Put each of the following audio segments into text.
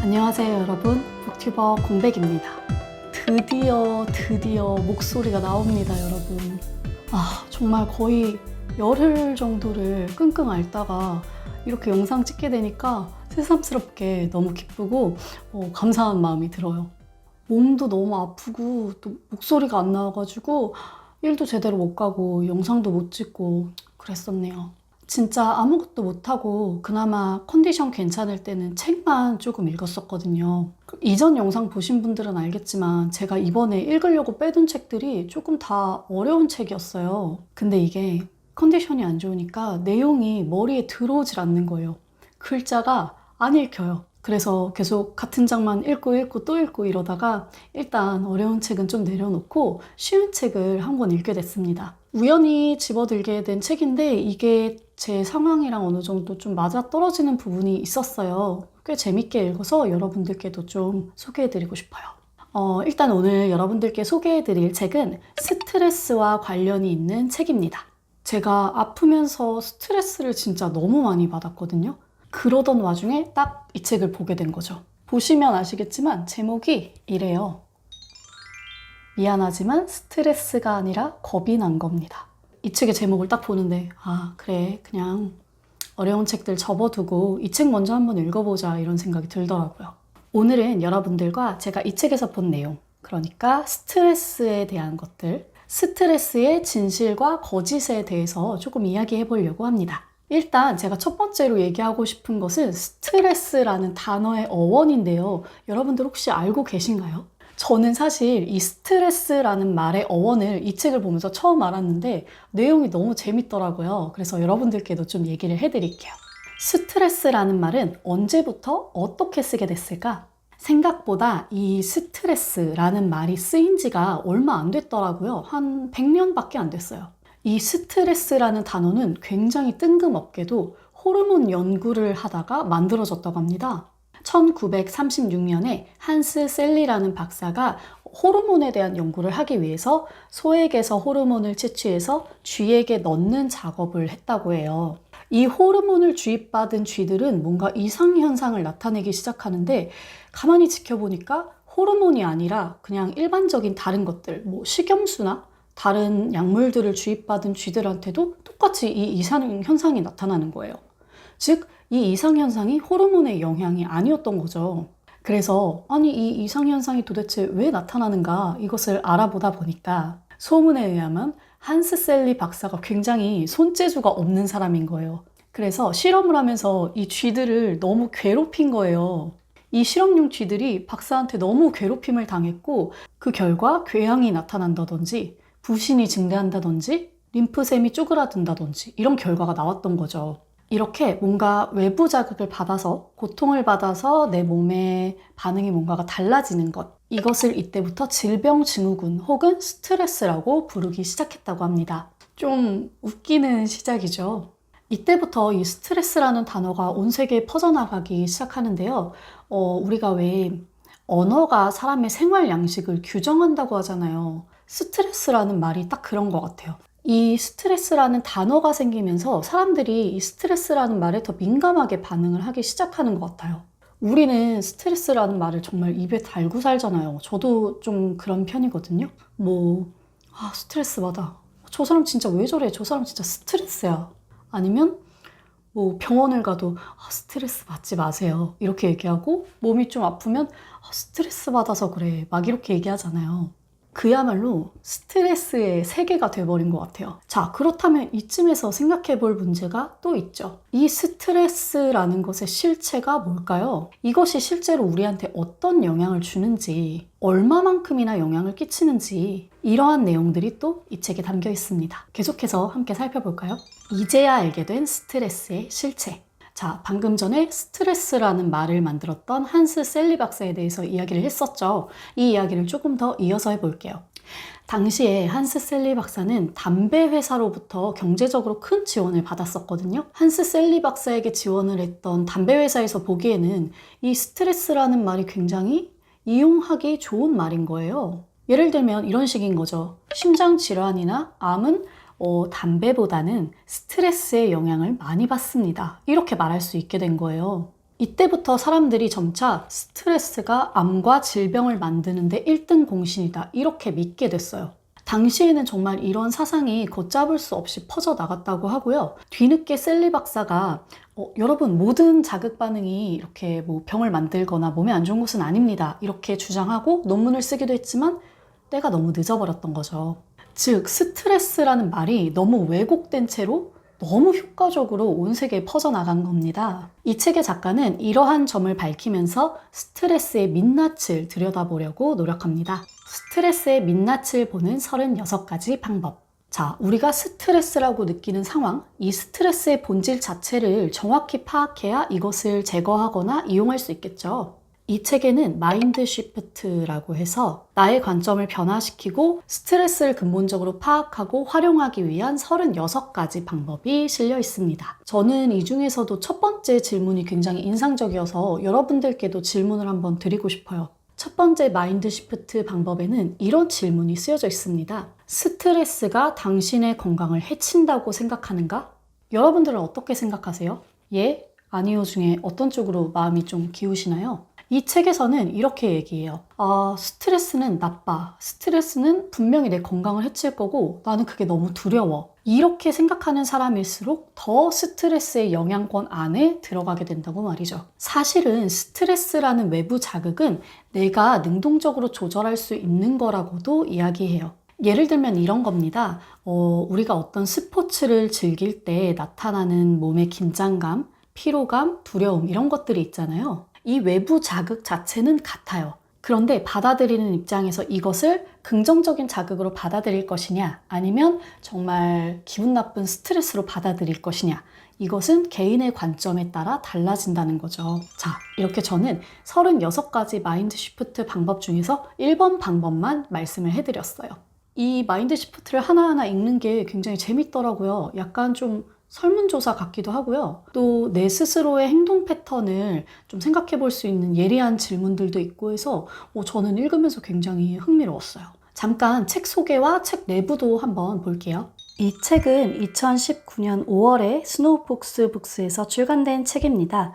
안녕하세요 여러분, 북튜버 공백입니다. 드디어 목소리가 나옵니다 여러분. 정말 거의 열흘 정도를 끙끙 앓다가 이렇게 영상 찍게 되니까 새삼스럽게 너무 기쁘고 감사한 마음이 들어요. 몸도 너무 아프고 또 목소리가 안 나와가지고 일도 제대로 못 가고 영상도 못 찍고 그랬었네요. 진짜 아무것도 못하고 그나마 컨디션 괜찮을 때는 책만 조금 읽었었거든요. 이전 영상 보신 분들은 알겠지만 제가 이번에 읽으려고 빼둔 책들이 조금 다 어려운 책이었어요. 근데 이게 컨디션이 안 좋으니까 내용이 머리에 들어오질 않는 거예요. 글자가 안 읽혀요. 그래서 계속 같은 장만 읽고 또 읽고 이러다가 일단 어려운 책은 좀 내려놓고 쉬운 책을 한 권 읽게 됐습니다. 우연히 집어들게 된 책인데 이게 제 상황이랑 어느 정도 좀 맞아떨어지는 부분이 있었어요. 꽤 재밌게 읽어서 여러분들께도 좀 소개해드리고 싶어요. 일단 오늘 여러분들께 소개해드릴 책은 스트레스와 관련이 있는 책입니다. 제가 아프면서 스트레스를 진짜 너무 많이 받았거든요. 그러던 와중에 딱 이 책을 보게 된 거죠. 보시면 아시겠지만 제목이 이래요. 미안하지만 스트레스가 아니라 겁이 난 겁니다. 이 책의 제목을 딱 보는데 그래 그냥 어려운 책들 접어두고 이 책 먼저 한번 읽어보자 이런 생각이 들더라고요. 오늘은 여러분들과 제가 이 책에서 본 내용, 그러니까 스트레스에 대한 것들, 스트레스의 진실과 거짓에 대해서 조금 이야기해 보려고 합니다. 일단 제가 첫 번째로 얘기하고 싶은 것은 스트레스라는 단어의 어원인데요. 여러분들 혹시 알고 계신가요? 저는 사실 이 스트레스라는 말의 어원을 이 책을 보면서 처음 알았는데 내용이 너무 재밌더라고요. 그래서 여러분들께도 좀 얘기를 해드릴게요. 스트레스라는 말은 언제부터 어떻게 쓰게 됐을까? 생각보다 이 스트레스라는 말이 쓰인 지가 얼마 안 됐더라고요. 한 100년밖에 안 됐어요. 이 스트레스라는 단어는 굉장히 뜬금없게도 호르몬 연구를 하다가 만들어졌다고 합니다. 1936년에 한스 셀리라는 박사가 호르몬에 대한 연구를 하기 위해서 소액에서 호르몬을 채취해서 쥐에게 넣는 작업을 했다고 해요. 이 호르몬을 주입받은 쥐들은 뭔가 이상현상을 나타내기 시작하는데 가만히 지켜보니까 호르몬이 아니라 그냥 일반적인 다른 것들, 식염수나 다른 약물들을 주입받은 쥐들한테도 똑같이 이 이상현상이 나타나는 거예요. 즉, 이 이상현상이 호르몬의 영향이 아니었던 거죠. 그래서 이 이상현상이 도대체 왜 나타나는가 이것을 알아보다 보니까 소문에 의하면 한스 셀리 박사가 굉장히 손재주가 없는 사람인 거예요. 그래서 실험을 하면서 이 쥐들을 너무 괴롭힌 거예요. 이 실험용 쥐들이 박사한테 너무 괴롭힘을 당했고 그 결과 궤양이 나타난다든지 부신이 증대한다든지 림프샘이 쪼그라든다든지 이런 결과가 나왔던 거죠. 이렇게 뭔가 외부 자극을 받아서 고통을 받아서 내 몸의 반응이 뭔가가 달라지는 것, 이것을 이때부터 질병증후군 혹은 스트레스라고 부르기 시작했다고 합니다. 좀 웃기는 시작이죠. 이때부터 이 스트레스라는 단어가 온 세계에 퍼져나가기 시작하는데요. 우리가 왜 언어가 사람의 생활 양식을 규정한다고 하잖아요. 스트레스라는 말이 딱 그런 것 같아요. 이 스트레스라는 단어가 생기면서 사람들이 이 스트레스라는 말에 더 민감하게 반응을 하기 시작하는 것 같아요. 우리는 스트레스라는 말을 정말 입에 달고 살잖아요. 저도 좀 그런 편이거든요. 스트레스 받아. 저 사람 진짜 왜 저래? 저 사람 진짜 스트레스야. 아니면 병원을 가도 스트레스 받지 마세요. 이렇게 얘기하고 몸이 좀 아프면 스트레스 받아서 그래. 막 이렇게 얘기하잖아요. 그야말로 스트레스의 세계가 돼버린 것 같아요. 자, 그렇다면 이쯤에서 생각해 볼 문제가 또 있죠. 이 스트레스라는 것의 실체가 뭘까요? 이것이 실제로 우리한테 어떤 영향을 주는지, 얼마만큼이나 영향을 끼치는지, 이러한 내용들이 또 이 책에 담겨 있습니다. 계속해서 함께 살펴볼까요? 이제야 알게 된 스트레스의 실체. 자, 방금 전에 스트레스라는 말을 만들었던 한스 셀리 박사에 대해서 이야기를 했었죠. 이 이야기를 조금 더 이어서 해볼게요. 당시에 한스 셀리 박사는 담배 회사로부터 경제적으로 큰 지원을 받았었거든요. 한스 셀리 박사에게 지원을 했던 담배 회사에서 보기에는 이 스트레스라는 말이 굉장히 이용하기 좋은 말인 거예요. 예를 들면 이런 식인 거죠. 심장질환이나 암은 담배보다는 스트레스의 영향을 많이 받습니다. 이렇게 말할 수 있게 된 거예요. 이때부터 사람들이 점차 스트레스가 암과 질병을 만드는데 1등 공신이다, 이렇게 믿게 됐어요. 당시에는 정말 이런 사상이 걷잡을 수 없이 퍼져나갔다고 하고요. 뒤늦게 셀리 박사가 여러분, 모든 자극 반응이 이렇게 뭐 병을 만들거나 몸에 안 좋은 것은 아닙니다, 이렇게 주장하고 논문을 쓰기도 했지만 때가 너무 늦어버렸던 거죠. 즉, 스트레스라는 말이 너무 왜곡된 채로 너무 효과적으로 온 세계에 퍼져나간 겁니다. 이 책의 작가는 이러한 점을 밝히면서 스트레스의 민낯을 들여다보려고 노력합니다. 스트레스의 민낯을 보는 36가지 방법. 자, 우리가 스트레스라고 느끼는 상황, 이 스트레스의 본질 자체를 정확히 파악해야 이것을 제거하거나 이용할 수 있겠죠. 이 책에는 마인드 시프트라고 해서 나의 관점을 변화시키고 스트레스를 근본적으로 파악하고 활용하기 위한 36가지 방법이 실려 있습니다. 저는 이 중에서도 첫 번째 질문이 굉장히 인상적이어서 여러분들께도 질문을 한번 드리고 싶어요. 첫 번째 마인드 시프트 방법에는 이런 질문이 쓰여져 있습니다. 스트레스가 당신의 건강을 해친다고 생각하는가? 여러분들은 어떻게 생각하세요? 예? 아니요 중에 어떤 쪽으로 마음이 좀 기우시나요? 이 책에서는 이렇게 얘기해요. 스트레스는 나빠. 스트레스는 분명히 내 건강을 해칠 거고 나는 그게 너무 두려워. 이렇게 생각하는 사람일수록 더 스트레스의 영향권 안에 들어가게 된다고 말이죠. 사실은 스트레스라는 외부 자극은 내가 능동적으로 조절할 수 있는 거라고도 이야기해요. 예를 들면 이런 겁니다. 우리가 어떤 스포츠를 즐길 때 나타나는 몸의 긴장감, 피로감, 두려움, 이런 것들이 있잖아요. 이 외부 자극 자체는 같아요. 그런데 받아들이는 입장에서 이것을 긍정적인 자극으로 받아들일 것이냐, 아니면 정말 기분 나쁜 스트레스로 받아들일 것이냐, 이것은 개인의 관점에 따라 달라진다는 거죠. 자, 이렇게 저는 36가지 마인드 시프트 방법 중에서 1번 방법만 말씀을 해드렸어요. 이 마인드 시프트를 하나하나 읽는 게 굉장히 재밌더라고요. 약간 좀 설문조사 같기도 하고요. 또 내 스스로의 행동 패턴을 좀 생각해 볼 수 있는 예리한 질문들도 있고 해서 저는 읽으면서 굉장히 흥미로웠어요. 잠깐 책 소개와 책 내부도 한번 볼게요. 이 책은 2019년 5월에 스노우폭스 북스에서 출간된 책입니다.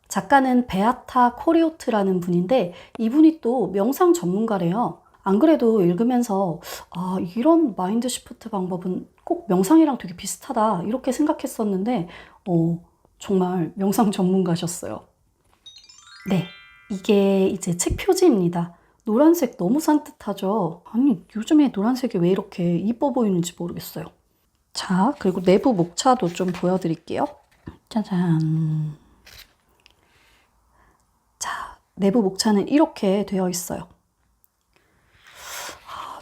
작가는 베아타 코리오트라는 분인데 이분이 또 명상 전문가래요. 안 그래도 읽으면서 이런 마인드 시프트 방법은 꼭 명상이랑 되게 비슷하다 이렇게 생각했었는데 정말 명상 전문가셨어요. 네, 이게 이제 책 표지입니다. 노란색 너무 산뜻하죠? 아니, 요즘에 노란색이 왜 이렇게 이뻐 보이는지 모르겠어요. 자, 그리고 내부 목차도 좀 보여드릴게요. 짜잔. 자, 내부 목차는 이렇게 되어 있어요.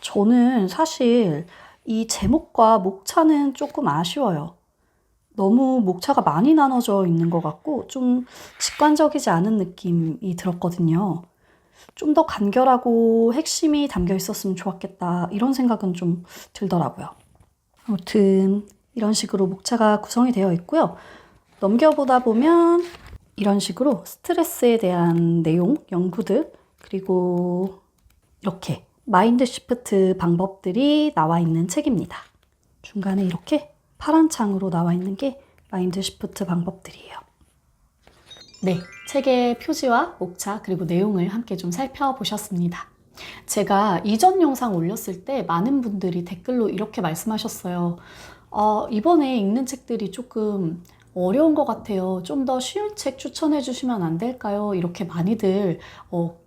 저는 사실 이 제목과 목차는 조금 아쉬워요. 너무 목차가 많이 나눠져 있는 것 같고 좀 직관적이지 않은 느낌이 들었거든요. 좀 더 간결하고 핵심이 담겨 있었으면 좋았겠다 이런 생각은 좀 들더라고요. 아무튼 이런 식으로 목차가 구성이 되어 있고요. 넘겨보다 보면 이런 식으로 스트레스에 대한 내용, 연구들, 그리고 이렇게 마인드 시프트 방법들이 나와 있는 책입니다. 중간에 이렇게 파란 창으로 나와 있는 게 마인드 시프트 방법들이에요. 네, 책의 표지와 목차 그리고 내용을 함께 좀 살펴보셨습니다. 제가 이전 영상 올렸을 때 많은 분들이 댓글로 이렇게 말씀하셨어요. 이번에 읽는 책들이 조금 어려운 것 같아요. 좀 더 쉬운 책 추천해 주시면 안 될까요? 이렇게 많이들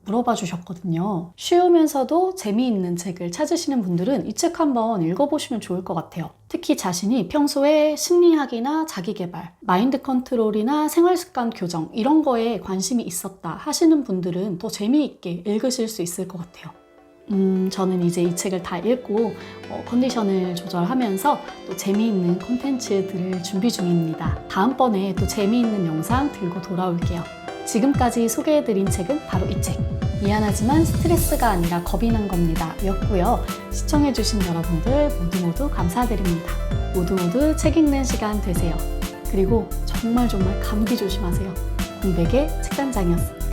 물어봐 주셨거든요. 쉬우면서도 재미있는 책을 찾으시는 분들은 이 책 한번 읽어보시면 좋을 것 같아요. 특히 자신이 평소에 심리학이나 자기계발, 마인드 컨트롤이나 생활습관 교정 이런 거에 관심이 있었다 하시는 분들은 더 재미있게 읽으실 수 있을 것 같아요. 저는 이제 이 책을 다 읽고 컨디션을 조절하면서 또 재미있는 콘텐츠들을 준비 중입니다. 다음번에 또 재미있는 영상 들고 돌아올게요. 지금까지 소개해드린 책은 바로 이 책, 미안하지만 스트레스가 아니라 겁이 난 겁니다 였고요. 시청해주신 여러분들 모두 감사드립니다. 모두 책 읽는 시간 되세요. 그리고 정말 감기 조심하세요. 공백의 책단장이었습니다.